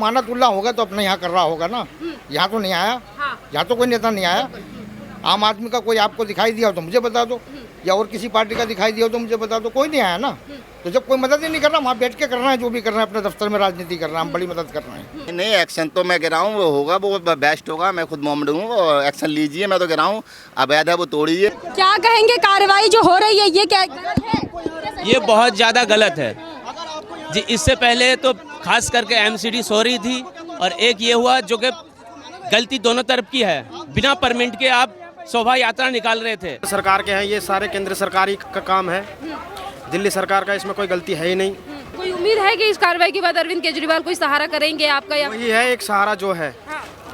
अमानतुल्लाह होगा तो अपने यहाँ कर रहा होगा ना। यहाँ तो नहीं आया, यहाँ तो कोई नेता नहीं आया। आम आदमी का कोई आपको दिखाई दिया हो तो मुझे बता दो, या और किसी पार्टी का दिखाई दिया हो तो मुझे बता दो। कोई नहीं आया ना। तो जब कोई मदद ही नहीं कर रहा, वहाँ बैठ के कर रहा है, जो भी कर रहा है अपने दफ्तर में राजनीति कर रहा है, हम बड़ी मदद कर रहे हैं। नहीं, एक्शन तो मैं कह रहा हूँ वो होगा, वो बेस्ट होगा। मैं खुद मोमेंट हूँ, वो एक्शन लीजिए। मैं तो कह रहा हूँ अवैध है वो तोड़िए। क्या कहेंगे, कार्रवाई जो हो रही है ये क्या गलत है? ये बहुत ज़्यादा गलत है जी। इससे पहले तो खास करके एमसीडी सो रही थी, और एक ये हुआ जो कि गलती दोनों तरफ की है। बिना परमिट के आप शोभा यात्रा निकाल रहे थे। सरकार के हैं ये सारे, केंद्र सरकारी का काम है। दिल्ली सरकार का इसमें कोई गलती है ही नहीं। कोई उम्मीद है कि इस कार्रवाई के बाद अरविंद केजरीवाल कोई सहारा करेंगे आपका? या वही है एक सहारा जो है,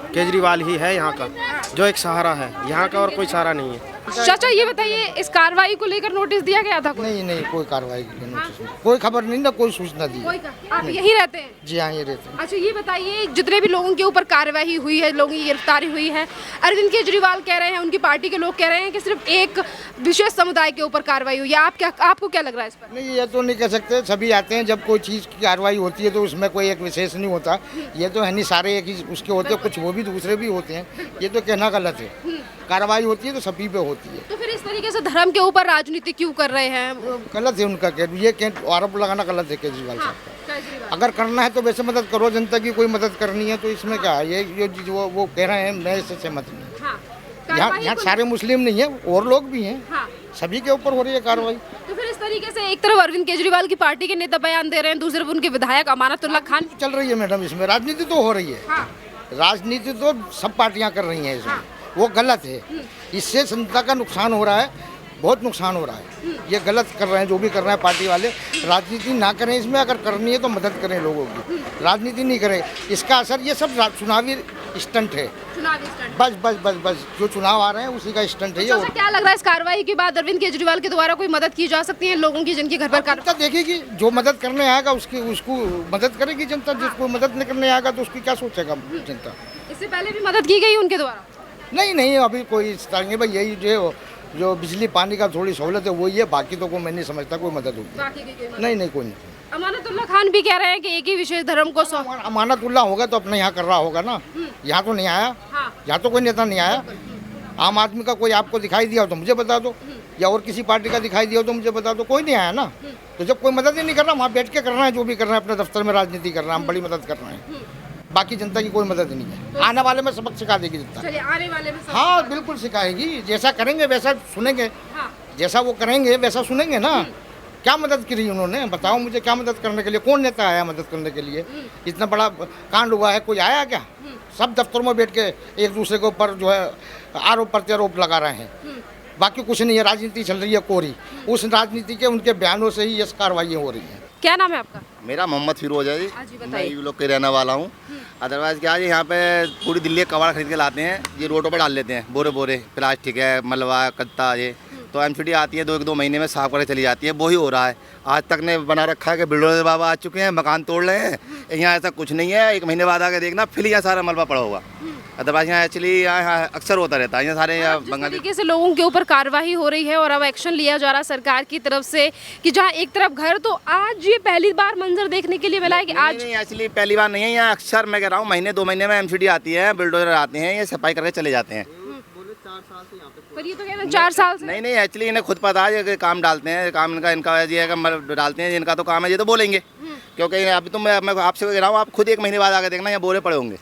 केजरीवाल ही है यहाँ का जो एक सहारा है, यहाँ का और कोई सहारा नहीं है। चाचा ये बताइए, इस कार्रवाई को लेकर नोटिस दिया गया था? नहीं, कोई कार्रवाई की नोटिस नहीं, कोई खबर नहीं ना, कोई सूचना दी। आप यही रहते हैं? जी हाँ, ये रहते हैं। अच्छा ये बताइए, जितने भी लोगों के ऊपर कार्रवाई हुई है, लोगों की गिरफ्तारी हुई है, अरविंद केजरीवाल कह रहे हैं, उनकी पार्टी के लोग कह रहे हैं कि सिर्फ एक विशेष समुदाय के ऊपर कार्रवाई हुई है। आपको क्या लग रहा है इस पर? नहीं, ये तो नहीं कह सकते। सभी आते हैं, जब कोई चीज़ की कार्रवाई होती है तो उसमें कोई एक विशेष नहीं होता। ये तो है नहीं, सारे एक ही उसके होते हैं, कुछ वो भी दूसरे भी होते हैं। ये तो कहना गलत है। कार्रवाई होती है तो सभी पे होती है। तो फिर इस तरीके से धर्म के ऊपर राजनीति क्यों कर रहे हैं? गलत है उनका, ये आरोप लगाना गलत है केजरीवाल साहब का। अगर करना है तो वैसे मदद करो, जनता की कोई मदद करनी है तो इसमें क्या है? ये जो वो कह रहे हैं, मैं इससे सहमत नहीं। यहाँ सारे मुस्लिम नहीं है, और लोग भी हैं। सभी के ऊपर हो रही है कार्रवाई। तो फिर इस तरीके से एक तरफ अरविंद केजरीवाल की पार्टी के नेता बयान दे रहे हैं, दूसरी तरफ उनके विधायक अमानतुल्लाह खान। चल रही है मैडम, इसमें राजनीति तो हो रही है। राजनीति तो सब पार्टियां कर रही हैं इसमें, वो गलत है। इससे जनता का नुकसान हो रहा है, बहुत नुकसान हो रहा है। ये गलत कर रहे हैं जो भी कर रहे हैं पार्टी वाले। राजनीति ना करें इसमें, अगर करनी है तो मदद करें लोगों की, राजनीति नहीं करें। इसका असर ये सब चुनावी स्टंट है। बस बस बस बस जो चुनाव आ रहे हैं उसी का स्टंट है ये। तो क्या लग रहा है इस कार्रवाई के बाद अरविंद केजरीवाल के द्वारा कोई मदद की जा सकती है लोगों की, जिनके घर पर जनता देखेगी, जो मदद करने आएगा उसको मदद करेगी जनता। जिसको मदद नहीं करने आएगा तो उसकी क्या सोचेगा जनता? इससे पहले भी मदद की गई उनके द्वारा? नहीं, अभी कोई इस तरह भाई, यही जो बिजली पानी का थोड़ी सहूलत है वही है, बाकी तो कोई मैं नहीं समझता कोई मदद होगी। नहीं, कोई नहीं। अमानतुल्लाह खान भी कह रहे हैं कि एक ही विशेष धर्म को अमानतुल्लाह होगा तो अपने यहाँ कर रहा होगा ना। यहाँ तो नहीं आया, यहाँ तो कोई नेता नहीं आया। आम आदमी का कोई आपको दिखाई दिया हो तो मुझे बता दो, या और किसी पार्टी का दिखाई दिया हो तो मुझे बता दो। कोई नहीं आया ना। तो जब कोई मदद ही नहीं कर रहा, वहाँ बैठ के कर रहा है, जो भी कर रहा है अपने दफ्तर में राजनीति कर रहा है, हम बड़ी मदद कर रहे हैं। बाकी जनता की कोई मदद नहीं है। आने वाले में सबक सिखा देगी जनता। आने वाले में हाँ बिल्कुल सिखाएगी। जैसा करेंगे वैसा सुनेंगे, जैसा वो करेंगे वैसा सुनेंगे ना। क्या मदद करी उन्होंने, बताओ मुझे, क्या मदद करने के लिए? कौन नेता आया मदद करने के लिए? इतना बड़ा कांड हुआ है, कोई आया क्या? सब दफ्तरों में बैठ के एक दूसरे के ऊपर जो है आरोप प्रत्यारोप लगा रहे हैं। बाकी कुछ नहीं है, राजनीति चल रही है कोरी। उस राजनीति के उनके बयानों से ही ये कार्रवाइयाँ हो रही हैं। क्या नाम है आपका? मेरा मोहम्मद फिरोज है जी। मैं यू लोग के रहने वाला हूँ। अदरवाइज़ क्या है, यहाँ पे पूरी दिल्ली का कबाड़ खरीद के लाते हैं, ये रोडों पे डाल लेते हैं, बोरे प्लास्टिक है, मलबा कत्ता ये। तो एमसीडी आती है, 2 महीने में साफ करके चली जाती है। वही हो रहा है। आज तक ने बना रखा है कि बिल्डर बाबा आ चुके हैं, मकान तोड़ रहे हैं। यहाँ ऐसा कुछ नहीं है। 1 महीने बाद आके देखना, फिर यहाँ सारा मलबा पड़ा होगा। अदरवाइज यहाँ एक्चुअली यहाँ अक्सर होता रहता है। यहाँ सारे जिस तरीके से लोगों के ऊपर कार्रवाई हो रही है और अब एक्शन लिया जा रहा है सरकार की तरफ से, कि जहाँ एक तरफ घर, तो आज ये पहली बार मंजर देखने के लिए मिला है कि आज नहीं, एक्चुअली पहली बार नहीं है। यहाँ अक्सर मैं कह रहा हूँ महीने 2 महीने में एमसीडी आती है, बिल्डोजर आते हैं, ये सफाई करके चले जाते हैं। पर ये तो कह रहे हैं 4 साल से। नहीं, एक्चुअली इन्हें खुद पता है कि काम डालते हैं। काम इनका ये है कि डालते हैं, इनका तो काम है, ये तो बोलेंगे। क्योंकि अभी तो मैं आपसे कह रहा हूँ, आप खुद 1 महीने बाद आके देखना, यहाँ बोरे पड़े होंगे।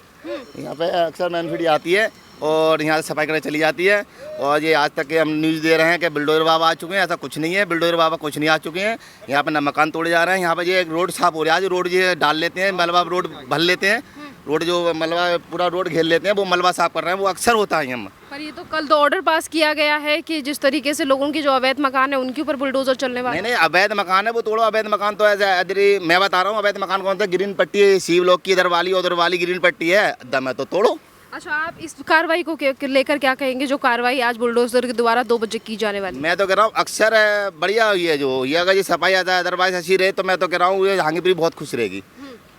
यहाँ पे अक्सर एमसीडी आती है और यहाँ से सफाई करके चली जाती है। और ये आज तक के हम न्यूज़ दे रहे हैं कि बिल्डोजर बाबा आ चुके हैं, ऐसा कुछ नहीं है। बिल्डोजर बाबा कुछ नहीं आ चुके हैं। यहाँ पे न मकान तोड़े जा रहे हैं, यहाँ पे ये रोड साफ हो रहा है। आज रोड ये डाल लेते हैं, मलबा रोड भर लेते हैं, रोड जो मलबा पूरा रोड घेर लेते हैं, वो मलबा साफ कर रहे हैं। वो अक्सर होता है यहाँ। पर ये तो कल तो ऑर्डर पास किया गया है कि जिस तरीके से लोगों की जो अवैध मकान है उनके ऊपर बुलडोजर चलने वाला। नहीं, अवैध मकान है वो तोड़ो। अवैध मकान तो ऐसे मैं बता रहा हूँ, अवैध मकान कौन सा? ग्रीन पट्टी है, शिव लोग की इधर वाली उधर वाली ग्रीन पट्टी है, दम है तो तोड़ो। अच्छा, आप इस कार्रवाई को लेकर क्या कहेंगे, जो कार्रवाई आज बुलडोजर के द्वारा 2 बजे की जाने वाली? मैं तो कह रहा हूँ अक्सर बढ़िया हुई है जो ये। अगर ये सफाई आता है, अदरवाइज ऐसी रहे तो मैं तो कह रहा हूँ ये जहांगीरपुरी बहुत खुश रहेगी।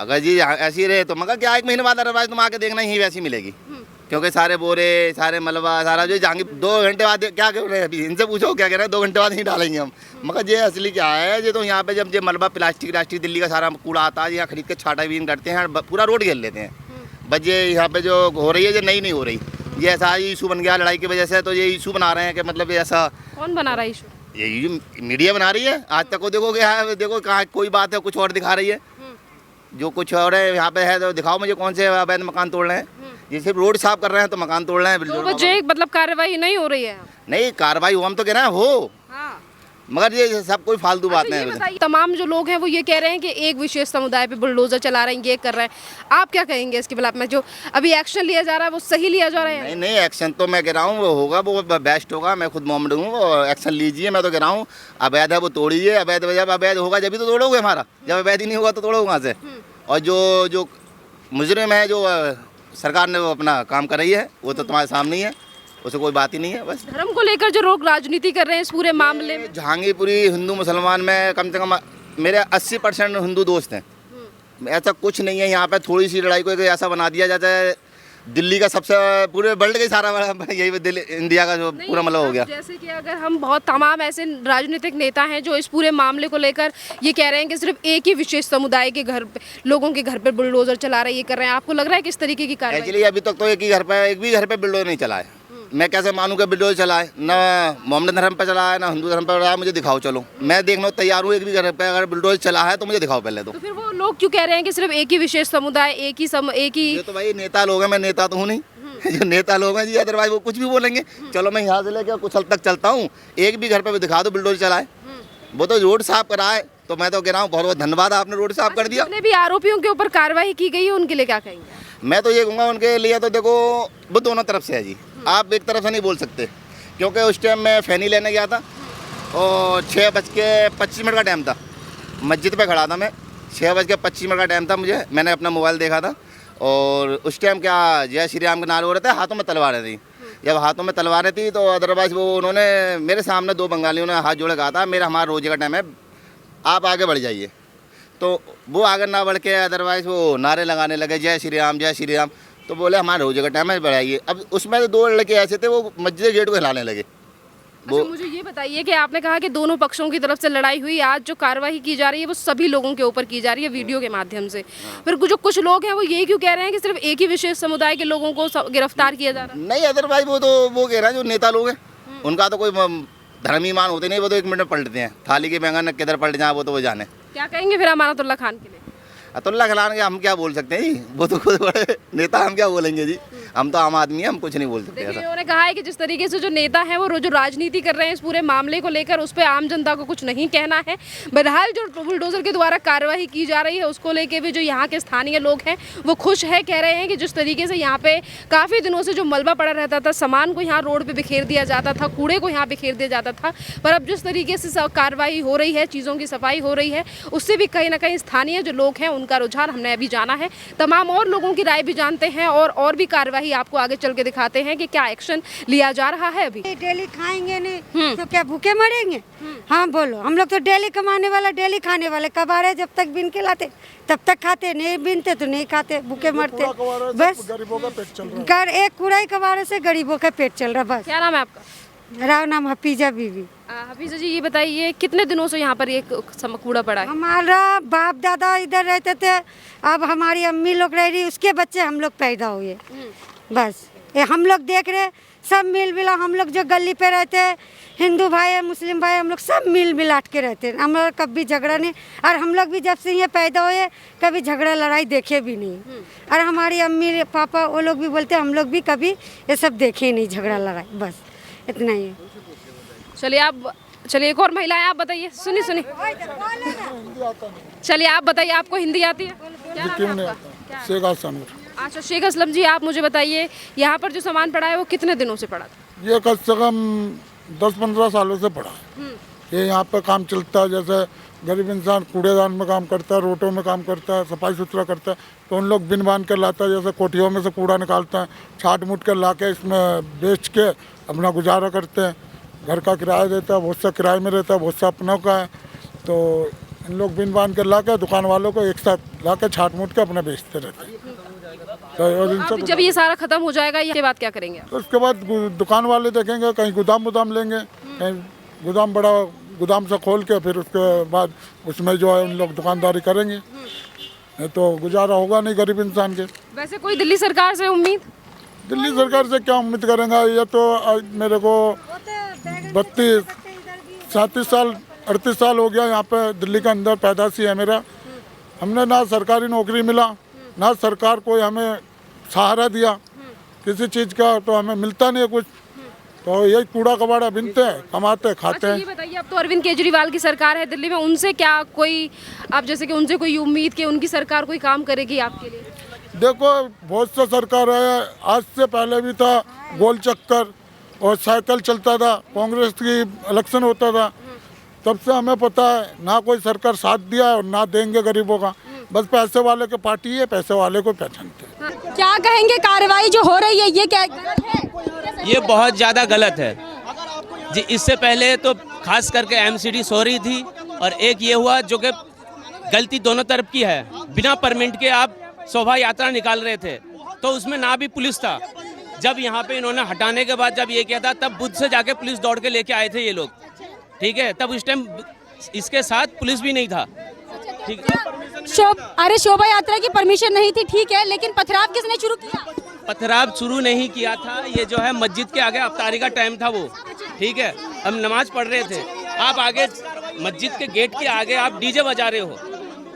अगर जी ऐसी रहे तो मगर क्या 1 महीने बाद अदरवाइज तुम आके देखना ही वैसी मिलेगी। क्योंकि सारे बोरे, सारे मलबा, सारा जो जहाँ 2 घंटे बाद क्या कर रहे हैं अभी, इनसे पूछो क्या कह रहे हैं, 2 घंटे बाद नहीं डालेंगे हम। मगर ये असली क्या है, ये तो यहाँ पे जब ये मलबा प्लास्टिक दिल्ली का सारा कूड़ा आता है, यहाँ खरीद के छाटा भी करते हैं, पूरा रोड घेर लेते हैं। बस ये यहाँ पे जो हो रही है, ये नहीं हो रही, ये ऐसा इशू बन गया लड़ाई की वजह से, तो ये इशू बना रहे हैं कि मतलब ऐसा। कौन बना रहा है इशू? ये मीडिया बना रही है। आज तक को देखो क्या है, देखो कहाँ कोई बात है, कुछ और दिखा रही है, जो कुछ और है यहाँ पे है, तो दिखाओ मुझे कौन से अवैध मकान तोड़ रहे हैं। ये सिर्फ रोड साफ कर रहे हैं तो मकान तोड़ रहे हैं। 2 बजे मतलब कार्रवाई नहीं हो रही है? नहीं, कार्रवाई हम तो कह रहे हैं हो, हाँ। मगर ये सब कोई फालतू बात नहीं है। तमाम जो लोग हैं वो ये कह रहे हैं कि एक विशेष समुदाय पे बुलडोजर चला रहे हैं, ये कर रहे हैं, आप क्या कहेंगे इसके खिलाफ में? जो अभी एक्शन लिया जा रहा है वो सही लिया जा रहा है? नहीं, एक्शन तो मैं कह रहा हूँ वो होगा, वो बेस्ट होगा। मैं खुद मोहम्मद हूँ, वो एक्शन लीजिए। मैं तो कह रहा हूँ अवैध है वो तोड़िए। अवैध जब अवैध होगा जब भी तो तोड़ोगे हमारा, जब अवैध ही नहीं होगा तो तोड़ोगे वहाँ से। और जो मुजरिम है, जो सरकार ने वो अपना काम कर रही है, वो तो तुम्हारे सामने ही है, उसे कोई बात ही नहीं है। बस धर्म को लेकर जो लोग राजनीति कर रहे हैं इस पूरे मामले में, जहांगीरपुरी हिंदू मुसलमान में कम से कम मेरे 80% हिंदू दोस्त हैं। ऐसा कुछ नहीं है यहाँ पे। थोड़ी सी लड़ाई को ऐसा बना दिया जाता है, दिल्ली का सबसे, पूरे वर्ल्ड का सारा यही दिल्ली इंडिया का जो पूरा मतलब हो गया। जैसे कि अगर हम बहुत तमाम ऐसे राजनीतिक नेता हैं जो इस पूरे मामले को लेकर ये कह रहे हैं कि सिर्फ एक ही विशेष समुदाय के घर पे, लोगों के घर पर बुलडोजर चला रहे हैं, ये कर रहे हैं, आपको लग रहा है किस तरीके की कार्रवाई? एक्चुअली अभी तक तो एक भी घर पे बुलडोजर नहीं चला है। मैं कैसे मानूं कि बुलडोजर चला है? ना मोहम्मद धर्म पे चला है, ना हिंदू धर्म पे चला है। मुझे दिखाओ, चलो मैं देखना तैयार हूँ। एक भी घर पे अगर बुलडोजर चला है तो मुझे दिखाओ पहले तो फिर वो लोग क्यों कह रहे हैं कि सिर्फ एक ही विशेष समुदाय, एक ही ये तो भाई नेता लोग हैं, मैं नेता तो हूँ नहीं। जो नेता लोग हैं जी, अदरवाइज वो कुछ भी बोलेंगे। चलो मैं यहाँ से लेकर कुछ हद तक चलता हूँ, एक भी घर पे दिखा दो बुलडोजर चला है, वो तो रोड साफ करा है। तो मैं तो कह रहा हूँ बहुत बहुत धन्यवाद, आपने रोड साफ कर दिया। जितने भी आरोपियों के ऊपर कार्रवाई की गई है उनके लिए क्या कहेंगे? मैं तो ये कहूँगा उनके लिए तो देखो, वो दोनों तरफ से है जी, आप एक तरफ से नहीं बोल सकते। क्योंकि उस टाइम मैं फैनी लेने गया था और 6:25 का टाइम था, मस्जिद पे खड़ा था मैं। 6:25 का टाइम था, मैंने अपना मोबाइल देखा था और उस टाइम क्या जय श्री राम के नारे हो रहे थे, हाथों में तलवारें थी। जब हाथों में तलवारें थी तो अदरवाइज वो उन्होंने मेरे सामने 2 बंगालियों ने हाथ जोड़े कहा था, हमारा रोजे का टाइम है, आप आगे बढ़ जाइए। तो वो आगे ना बढ़ के अदरवाइज वो नारे लगाने लगे, जय श्री राम, जय श्री राम। तो बोले हमारे रोजे का टाइम है, बढ़ाइए। अब उसमें तो 2 लड़के ऐसे थे, वो मस्जिद गेट को हिलाने लगे। अच्छा, मुझे ये बताइए कि आपने कहा कि दोनों पक्षों की तरफ से लड़ाई हुई, आज जो कार्रवाई की जा रही है वो सभी लोगों के ऊपर की जा रही है वीडियो के माध्यम से। फिर जो कुछ लोग हैं वो यही क्यों कह रहे हैं कि सिर्फ एक ही विशेष समुदाय के लोगों को गिरफ्तार किया जा रहा है? नहीं, अदरवाइज वो कह रहे हैं जो नेता लोग हैं उनका तो कोई धर्मी मान होते नहीं, वो तो 1 मिनट में पलटते हैं। थाली के बैंगन किधर पलट जाए वो तो वो जाने। क्या कहेंगे फिर अमानतुल्लाह खान के लिए? अतुल्ला खलान के हम क्या बोल सकते हैं जी, वो तो खुद बड़े नेता, हम क्या बोलेंगे जी, हम तो आम आदमी हैं, हम कुछ नहीं बोल सकते। देखिए, उन्होंने कहा है कि जिस तरीके से जो नेता हैं वो जो राजनीति कर रहे हैं इस पूरे मामले को लेकर, उस पर आम जनता को कुछ नहीं कहना है। बहरहाल जो बुलडोजर के द्वारा कार्रवाई की जा रही है उसको लेकर भी जो यहाँ के स्थानीय लोग हैं वो खुश है। कह रहे हैं कि जिस तरीके से यहाँ पे काफ़ी दिनों से जो मलबा पड़ा रहता था, सामान को यहाँ रोड पर बिखेर दिया जाता था, कूड़े को यहाँ बिखेर दिया जाता था, पर अब जिस तरीके से कार्रवाई हो रही है, चीज़ों की सफाई हो रही है, उससे भी कहीं ना कहीं स्थानीय जो लोग हैं उनका रुझान हमने अभी जाना है। तमाम और लोगों की राय भी जानते हैं और भी कार्यवाही आपको आगे चल के दिखाते हैं कि क्या एक्शन लिया जा रहा है। अभी डेली खाएंगे नहीं तो क्या भूखे मरेंगे? हाँ बोलो, हम लोग तो डेली कमाने वाला, डेली खाने वाले। कबाड़े जब तक बिन के लाते तब तक खाते, नहीं बिनते तो नहीं खाते, भूखे मरते। बस गरीबों का पेट चल रहा है, एक कूड़ा कबाड़े से गरीबों का पेट चल रहा। बस। क्या नाम है आपका? मेरा नाम हफीजा बीवी। हफीजा जी, ये बताइए कितने दिनों से यहाँ पर ये कूड़ा पड़ा है? हमारा बाप दादा इधर रहते थे, अब हमारी अम्मी लोग रह रही, उसके बच्चे हम लोग पैदा हुए। बस ये हम लोग देख रहे, सब मिल मिला। हम लोग जो गली पे रहते हैं, हिंदू भाई है, मुस्लिम भाई, हम लोग सब मिल मिलाट के रहते हैं। हम लोग कभी झगड़ा नहीं, और हम लोग भी जब से ये पैदा हुए कभी झगड़ा लड़ाई देखे भी नहीं। और हमारी अम्मी पापा वो लोग भी बोलते, हम लोग भी कभी ये सब देखे नहीं, झगड़ा लड़ाई। बस इतना ही है। चलिए एक और महिला है, आप बताइए। सुनिए चलिए आप बताइए, आपको हिंदी आती है? क्यों नहीं आता? शेख असलम। अच्छा, शेख असलम जी, आप मुझे बताइए यहाँ पर जो सामान पड़ा है वो कितने दिनों से पड़ा था? ये कम से कम 10-15 सालों से पड़ा है। ये यहाँ पे काम चलता है, जैसे गरीब इंसान कूड़ेदान में काम करता है, रोटों में काम करता है, सफाई सुथरा करता है, तो उन लोग बिन बांध कर लाता है। जैसे कोठियों में से कूड़ा निकालते हैं, छाट मूट कर ला के इसमें बेच के अपना गुजारा करते हैं। घर का किराया देता है, बहुत सा किराए में रहता है, बहुत सा अपनों का है। तो इन लोग बिन बांध कर ला के दुकान वालों को एक साथ ला के छाट मूट के अपना बेचते रहते हैं। और आप इनसे जब ये सारा खत्म हो जाएगा इसके बाद क्या करेंगे आप? तो उसके बाद दुकान वाले देखेंगे, कहीं गोदाम लेंगे, कहीं गोदाम बड़ा गोदाम से खोल के फिर उसके बाद उसमें जो है उन लोग दुकानदारी करेंगे, नहीं तो गुजारा होगा नहीं गरीब इंसान के। वैसे कोई दिल्ली सरकार से उम्मीद? दिल्ली सरकार से क्या उम्मीद करेंगे, ये तो मेरे को 32 37 साल 38 साल हो गया यहाँ पे दिल्ली के अंदर पैदाशी है मेरा। हमने ना सरकारी नौकरी मिला, ना सरकार कोई हमें सहारा दिया किसी चीज़ का, तो हमें मिलता नहीं है कुछ, तो यही कूड़ा कबाड़ा बिनते हैं, कमाते खाते अच्छा हैं। ये बताइए, अब तो अरविंद केजरीवाल की सरकार है दिल्ली में, उनसे क्या कोई आप जैसे कि उनसे कोई उम्मीद कि उनकी सरकार कोई काम करेगी आपके लिए? देखो बहुत सा सरकार है, आज से पहले भी था गोल चक्कर और साइकिल चलता था, कांग्रेस की इलेक्शन होता था, तब से हमें पता है ना कोई सरकार साथ दिया और ना देंगे गरीबों का, बस पैसे वाले के पार्टी है, पैसे वाले को पहचानते हैं। क्या कहेंगे, कार्रवाई जो हो रही है ये क्या गलत है? ये बहुत ज़्यादा गलत है जी। इससे पहले तो खास करके एमसीडी सॉरी थी, और एक ये हुआ जो कि गलती दोनों तरफ की है। बिना परमिट के आप शोभा यात्रा निकाल रहे थे, तो उसमें ना भी पुलिस था। जब यहाँ पे इन्होंने हटाने के बाद जब ये किया था, तब बुद्ध से जाके पुलिस दौड़ के लेके आए थे ये लोग, ठीक है। तब उस टाइम इसके साथ पुलिस भी नहीं था, ठीक है। अरे शोभा यात्रा की परमिशन नहीं थी, ठीक है, लेकिन पथराव किसने शुरू किया? पथराव शुरू नहीं किया था, ये जो है मस्जिद के आगे अफ्तारी का टाइम था वो, ठीक है। हम नमाज पढ़ रहे थे, आप आगे मस्जिद के गेट के आगे आप डीजे बजा रहे हो,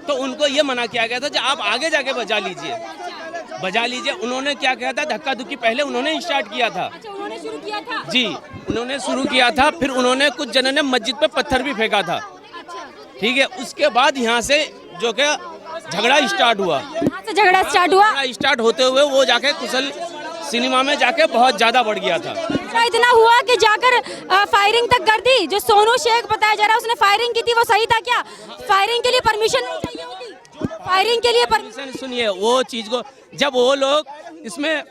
तो उनको ये मना किया गया था कि आप आगे जाके बजा लीजिए। उन्होंने क्या किया था, धक्का धुक्की पहले उन्होंने स्टार्ट किया था। अच्छा, उन्होंने शुरू किया था जी, उन्होंने शुरू किया था, फिर उन्होंने कुछ जनों ने मस्जिद पे पत्थर भी फेंका था, ठीक है। उसके बाद यहाँ से जो कि झगड़ा स्टार्ट हुआ, झगड़ा स्टार्ट होते हुए वो जाके कुशल सिनेमा में जाके बहुत ज्यादा बढ़ गया था। इतना हुआ कि जाकर फायरिंग तक कर दी। जो सोनू शेख बताया जा रहा है उसने फायरिंग की थी, वो सही था क्या? फायरिंग के लिए परमिशन नहीं चाहिए होती? फायरिंग के लिए परमिशन, सुनिए वो चीज को, जब वो लोग इसमें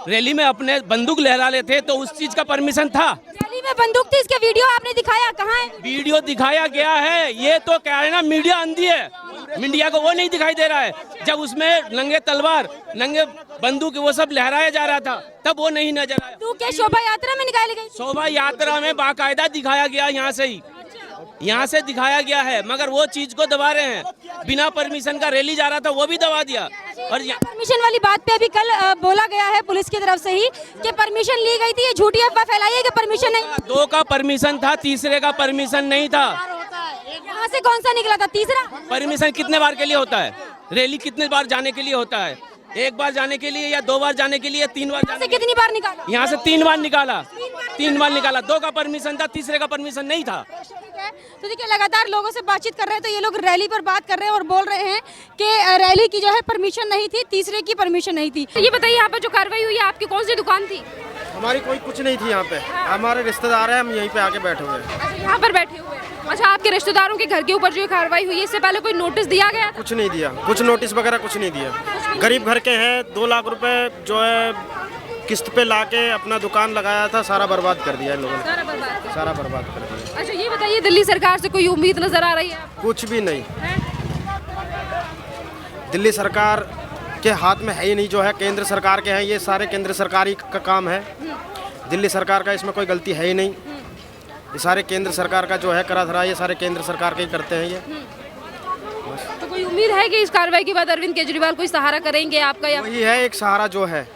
रैली में अपने बंदूक लहरा रहे थे तो उस चीज का परमिशन था। रैली में बंदूक थी, इसके वीडियो आपने दिखाया, कहाँ है वीडियो? दिखाया गया है, ये तो क्या है ना, मीडिया अंधी है, मीडिया को वो नहीं दिखाई दे रहा है। जब उसमें नंगे तलवार नंगे बंदूक वो सब लहराया जा रहा था, तब वो नहीं नजर आया। तू क्या शोभा यात्रा में निकाली गई? शोभा यात्रा में बाकायदा दिखाया गया, यहाँ से दिखाया गया है, मगर वो चीज को दबा रहे हैं। बिना परमिशन का रैली जा रहा था, वो भी दबा दिया। और परमिशन वाली बात पे अभी कल बोला गया है पुलिस की तरफ से ही कि परमिशन ली गई थी, ये झूठी अफवाह फैलाई है कि परमिशन नहीं। 2 का परमिशन था, तीसरे का परमिशन नहीं था। यहाँ से कौन सा निकला था तीसरा? परमिशन कितने बार के लिए होता है? रैली कितने बार जाने के लिए होता है? 1 बार जाने के लिए या 2 बार जाने के लिए, 3 बार जाने? कितनी बार निकाला? यहाँ से 3 बार निकाला, 3 बार निकाला। 2 का परमिशन था, तीसरे का परमिशन नहीं था। तो देखिए लगातार लोगों से बातचीत कर रहे हैं, तो ये लोग रैली पर बात कर रहे हैं और बोल रहे हैं कि रैली की जो है परमिशन नहीं थी, तीसरे की परमिशन नहीं थी। तो ये बताइए, यहाँ पर जो कार्रवाई हुई है, आपकी कौन सी दुकान थी? हमारी कोई कुछ नहीं थी यहाँ पे, हमारे रिश्तेदार हैं, हम यहीं पे आके बैठे हुए हैं। अच्छा, यहाँ पर बैठे हुए हैं। अच्छा, आपके रिश्तेदारों के घर के ऊपर जो कार्रवाई हुई है, इससे पहले कोई नोटिस दिया गया था? कुछ नहीं दिया, कुछ नोटिस वगैरह कुछ नहीं दिया। गरीब घर के हैं, 2 लाख रुपए जो है किस्त पे लाके अपना दुकान लगाया था, सारा बर्बाद कर दिया इन लोगों ने, सारा बर्बाद कर दिया। अच्छा ये बताइए, दिल्ली सरकार से कोई उम्मीद नजर आ रही है आपको? कुछ भी नहीं, दिल्ली सरकार के हाथ में है ही नहीं, जो है केंद्र सरकार के हैं, ये सारे केंद्र सरकारी का काम है। दिल्ली सरकार का इसमें कोई गलती है ही नहीं, ये सारे केंद्र सरकार का जो है करा धरा, ये सारे केंद्र सरकार के ही करते हैं ये। तो कोई उम्मीद है कि इस कार्रवाई के बाद अरविंद केजरीवाल कोई सहारा करेंगे आपका? या वही है एक सहारा जो है,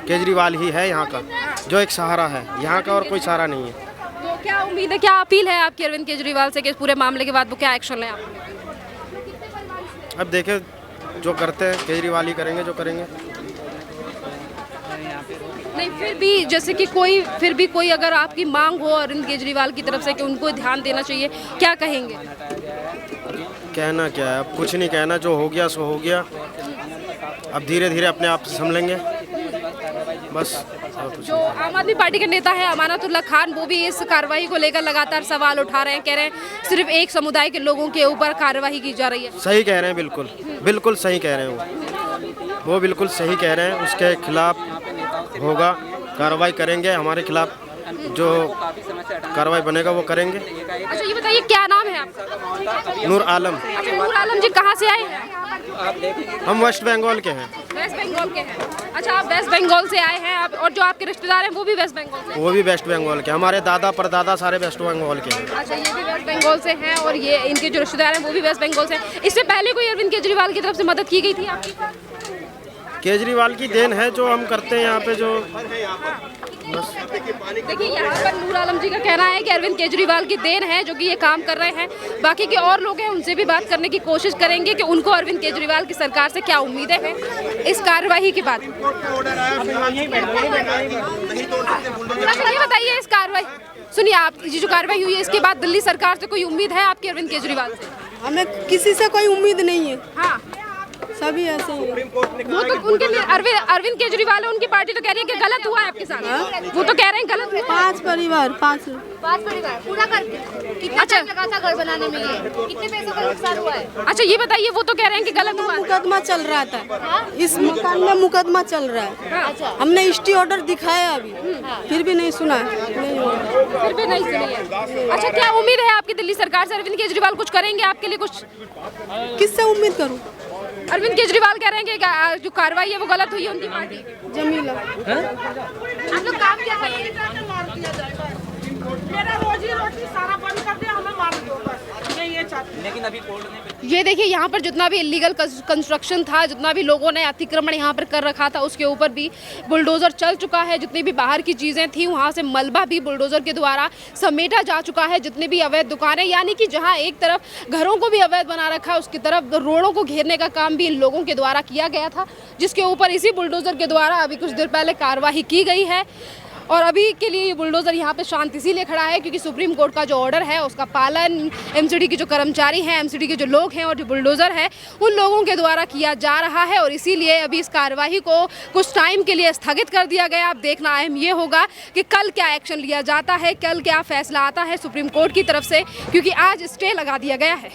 केजरीवाल ही है यहाँ का जो एक सहारा है, यहाँ का और कोई सहारा नहीं है। तो क्या उम्मीद है, क्या अपील है आपकी अरविंद केजरीवाल से कि इस पूरे मामले के बाद वो क्या एक्शन लें आप? अब देखे जो करते हैं, केजरीवाल ही करेंगे जो करेंगे। नहीं, फिर भी जैसे कि कोई अगर आपकी मांग हो अरविंद केजरीवाल की तरफ से कि उनको ध्यान देना चाहिए, क्या कहेंगे? कहना क्या है, अब कुछ नहीं कहना, जो हो गया सो हो गया, अब धीरे धीरे अपने आप से संभलेंगे बस। जो आम आदमी पार्टी के नेता है अमानतुल्लाह खान, वो भी इस कार्रवाई को लेकर लगातार सवाल उठा रहे हैं, कह रहे हैं सिर्फ एक समुदाय के लोगों के ऊपर कार्रवाई की जा रही है। सही कह रहे हैं, बिल्कुल बिल्कुल सही कह रहे हैं, वो बिल्कुल सही कह रहे हैं। उसके खिलाफ होगा, कार्रवाई करेंगे, हमारे खिलाफ जो कार्रवाई बनेगा वो करेंगे। अच्छा ये बताइए, क्या नाम है आपका? नूर आलम। अच्छा, नूर आलम जी कहाँ से आए हैं? हम वेस्ट बंगाल के हैं। वेस्ट बंगाल के हैं। अच्छा, आप वेस्ट बंगाल से आए हैं आप, और जो आपके रिश्तेदार हैं वो भी वेस्ट बंगाल से हैं? वो भी वेस्ट बंगाल के, हमारे दादा परदादा सारे वेस्ट बंगाल के हैं। अच्छा, ये भी वेस्ट बंगाल से हैं और ये इनके जो रिश्तेदार हैं वो भी वेस्ट बंगाल से हैं। इससे पहले कोई अरविंद केजरीवाल की तरफ से मदद की गई थी आपकी? केजरीवाल की देन है जो हम करते हैं यहाँ पे जो। देखिए, यहाँ पर नूर आलम जी का कहना है कि अरविंद केजरीवाल की देन है जो कि ये काम कर रहे हैं। बाकी के और लोग हैं, उनसे भी बात करने की कोशिश करेंगे कि उनको अरविंद केजरीवाल की सरकार से क्या उम्मीदें हैं इस कार्यवाही के बाद। अच्छा, ये बताइए, इस कार्रवाई, सुनिए, आप ये जो कार्रवाई हुई है इसके बाद दिल्ली सरकार से कोई उम्मीद है आपकी अरविंद केजरीवाल से? हमें किसी से कोई उम्मीद नहीं है। हाँ, सभी ऐसे ही हैं। वो तो उनके लिए अरविंद केजरीवाल है, उनकी पार्टी तो कह रही है कि गलत हुआ है आपके साथ। वो तो कह रहे हैं गलत हुआ है। 5 परिवार पूरा करके कितना टाइम लगा था घर बनाने में? कितने पैसों का नुकसान हुआ है? अच्छा, ये बताइए, वो तो कह रहे हैं कि गलत हुआ है। मुकदमा चल रहा था, इस मकान में मुकदमा चल रहा है। अच्छा, हमने स्टे ऑर्डर दिखाया अभी, फिर भी नहीं सुना, नहीं हुआ। फिर भी नहीं सुनी है। अच्छा, क्या उम्मीद है आपकी दिल्ली सरकार से? अरविंद केजरीवाल कुछ करेंगे आपके लिए? कुछ किससे उम्मीद करूं? अरविंद केजरीवाल कह रहे हैं कि जो कार्रवाई है वो गलत हुई है उनकी पार्टी। जमीला, हम लोग काम क्या करें? मेरा रोजी रोटी सारा बंद कर दिया, हमें मार दो बस, ये चाहते। लेकिन अभी ये देखिए, यहाँ पर जितना भी इलीगल कंस्ट्रक्शन था, जितना भी लोगों ने अतिक्रमण यहाँ पर कर रखा था, उसके ऊपर भी बुलडोज़र चल चुका है। जितनी भी बाहर की चीज़ें थी वहाँ से मलबा भी बुलडोज़र के द्वारा समेटा जा चुका है। जितने भी अवैध दुकानें, यानी कि जहाँ एक तरफ घरों को भी अवैध बना रखा है, उसकी तरफ रोडों को घेरने का काम भी इन लोगों के द्वारा किया गया था, जिसके ऊपर इसी बुलडोज़र के द्वारा अभी कुछ देर पहले कार्रवाई की गई है। और अभी के लिए ये बुलडोज़र यहाँ पे शांत इसीलिए खड़ा है क्योंकि सुप्रीम कोर्ट का जो ऑर्डर है उसका पालन एमसीडी के जो कर्मचारी हैं, एमसीडी के जो लोग हैं और जो बुलडोज़र है उन लोगों के द्वारा किया जा रहा है। और इसीलिए अभी इस कार्यवाही को कुछ टाइम के लिए स्थगित कर दिया गया। अब देखना अहम ये होगा कि कल क्या एक्शन लिया जाता है, कल क्या फैसला आता है सुप्रीम कोर्ट की तरफ से, क्योंकि आज स्टे लगा दिया गया है।